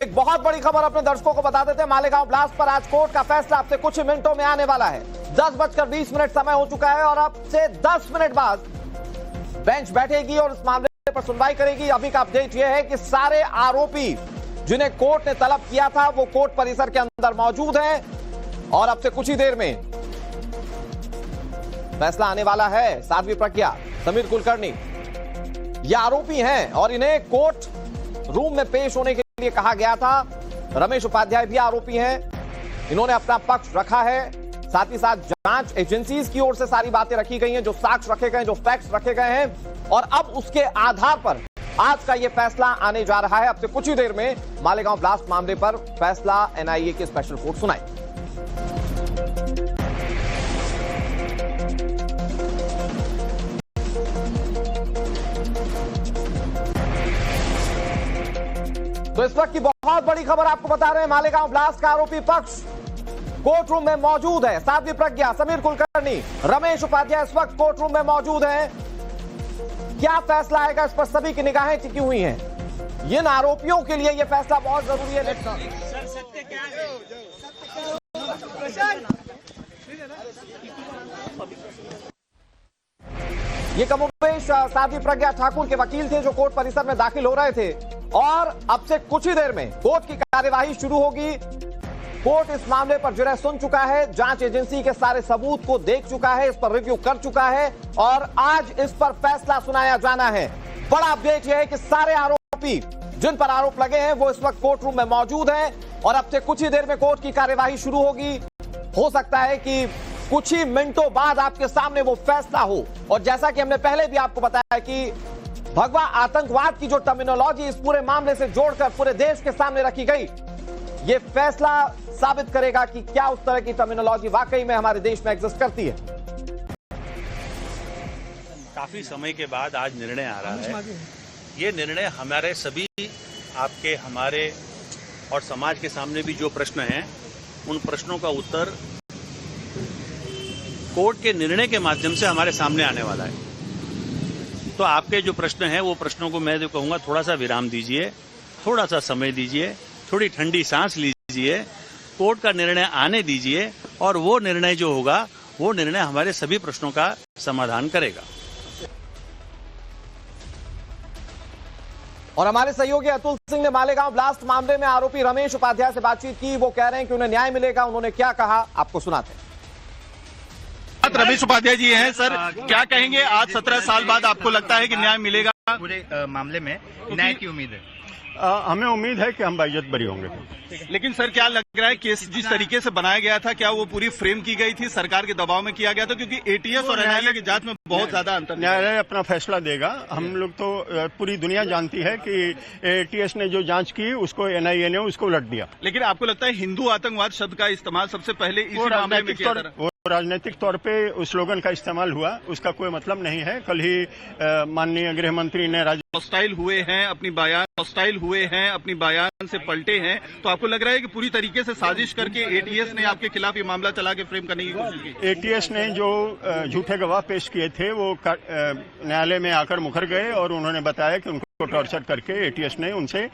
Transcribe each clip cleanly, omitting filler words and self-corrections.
एक बहुत बड़ी खबर अपने दर्शकों को बता देते हैं। मालेगांव ब्लास्ट पर आज कोर्ट का फैसला अब से कुछ ही मिनटों में आने वाला है। 10:20 समय हो चुका है और अब से 10 मिनट बाद बेंच बैठेगी और इस मामले पर सुनवाई करेगी। अभी का अपडेट यह है कि सारे आरोपी जिन्हें कोर्ट ने तलब किया था वो कोर्ट परिसर के अंदर मौजूद हैं और अब से कुछ ही देर में फैसला आने वाला है। साध्वी प्रज्ञा, समीर कुलकर्णी ये आरोपी हैं और इन्हें कोर्ट रूम में पेश होने के लिए कहा गया था। रमेश उपाध्याय भी आरोपी हैं, इन्होंने अपना पक्ष रखा है। साथ ही साथ जांच एजेंसीज की ओर से सारी बातें रखी गई हैं, जो साक्ष्य रखे गए, जो फैक्ट्स रखे गए हैं और अब उसके आधार पर आज का यह फैसला आने जा रहा है। अब से कुछ ही देर में मालेगांव ब्लास्ट मामले पर फैसला एनआईए की स्पेशल कोर्ट सुनाएगी। तो इस वक्त की बहुत बड़ी खबर आपको बता रहे हैं। मालेगांव ब्लास्ट का आरोपी पक्ष कोर्ट रूम में मौजूद है। साध्वी प्रज्ञा, समीर कुलकर्णी, रमेश उपाध्याय इस वक्त कोर्ट रूम में मौजूद हैं। क्या फैसला आएगा इस पर सभी की निगाहें टिकी हुई हैं। इन आरोपियों के लिए यह फैसला बहुत जरूरी है। ये कमोबेश साध्वी प्रज्ञा ठाकुर के वकील थे जो कोर्ट परिसर में दाखिल हो रहे थे और अब से कुछ ही देर में कोर्ट की कार्यवाही शुरू होगी। कोर्ट इस मामले पर जुर्म सुन चुका है, जांच एजेंसी के सारे सबूत को देख चुका है, इस पर रिव्यू कर चुका है और आज इस पर फैसला सुनाया जाना है। बड़ा अपडेट यह है कि सारे आरोपी जिन पर आरोप लगे हैं वो इस वक्त कोर्ट रूम में मौजूद हैं और अब से कुछ ही देर में कोर्ट की कार्यवाही शुरू होगी। हो सकता है कि कुछ ही मिनटों बाद आपके सामने वो फैसला हो। और जैसा कि हमने पहले भी आपको बताया कि भगवा आतंकवाद की जो टर्मिनोलॉजी इस पूरे मामले से जोड़कर पूरे देश के सामने रखी गई, ये फैसला साबित करेगा कि क्या उस तरह की टर्मिनोलॉजी वाकई में हमारे देश में एग्जिस्ट करती है। काफी समय के बाद आज निर्णय आ रहा है। ये निर्णय हमारे सभी, आपके, हमारे और समाज के सामने भी जो प्रश्न हैं उन प्रश्नों का उत्तर कोर्ट के निर्णय के माध्यम से हमारे सामने आने वाला है। तो आपके जो प्रश्न हैं वो प्रश्नों को मैं जो कहूंगा थोड़ा सा विराम दीजिए, थोड़ा सा समय दीजिए, थोड़ी ठंडी सांस लीजिए, कोर्ट का निर्णय आने दीजिए और वो निर्णय जो होगा वो निर्णय हमारे सभी प्रश्नों का समाधान करेगा। और हमारे सहयोगी अतुल सिंह ने मालेगांव ब्लास्ट मामले में आरोपी रमेश उपाध्याय से बातचीत की। वो कह रहे हैं कि उन्हें न्याय मिलेगा। उन्होंने क्या कहा आपको सुनाते हैं। रमेश उपाध्याय जी हैं सर, क्या कहेंगे? आज 17 साल बाद आपको लगता है कि न्याय मिलेगा? पूरे मामले में न्याय की उम्मीद है। हमें उम्मीद है कि हम बाइज्जत बरी होंगे। लेकिन सर क्या लग रहा है केस जिस तरीके से बनाया गया था, क्या वो पूरी फ्रेम की गई थी, सरकार के दबाव में किया गया था? क्योंकि एटीएस और एनआईए की जांच में बहुत ज्यादा अंतर। न्यायालय अपना फैसला देगा। हम लोग तो पूरी दुनिया जानती है कि एटीएस ने जो जांच की उसको एनआईए ने उसको उलट दिया। लेकिन आपको लगता है हिंदू आतंकवाद शब्द का इस्तेमाल सबसे पहले इसी मामले में किया था? राजनीतिक तौर पे उस स्लोगन का इस्तेमाल हुआ, उसका कोई मतलब नहीं है। कल ही माननीय गृह मंत्री ने हॉस्टाइल हुए हैं अपनी बयान से पलटे हैं, तो आपको लग रहा है कि पूरी तरीके से साजिश करके एटीएस ने आपके खिलाफ ये मामला चला के फ्रेम करने की कोशिश की? एटीएस ने जो झूठे गवाह पेश किए थे वो न्यायालय में आकर मुकर गए और उन्होंने बताया कि उनको टॉर्चर करके एटीएस ने उनसे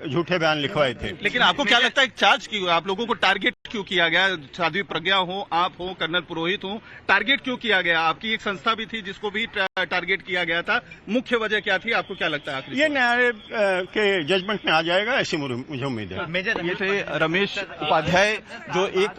झूठे बयान लिखवाए थे। लेकिन आपको क्या लगता है चार्ज क्यों, आप लोगों को टारगेट क्यों किया गया? साध्वी प्रज्ञा हो, आप हो, कर्नल पुरोहित हो, टारगेट क्यों किया गया? आपकी एक संस्था भी थी जिसको भी टारगेट किया गया था। मुख्य वजह क्या थी, आपको क्या लगता है? ये न्यायालय के जजमेंट में आ जाएगा, ऐसी मुझे उम्मीद है। ये थे रमेश उपाध्याय जो एक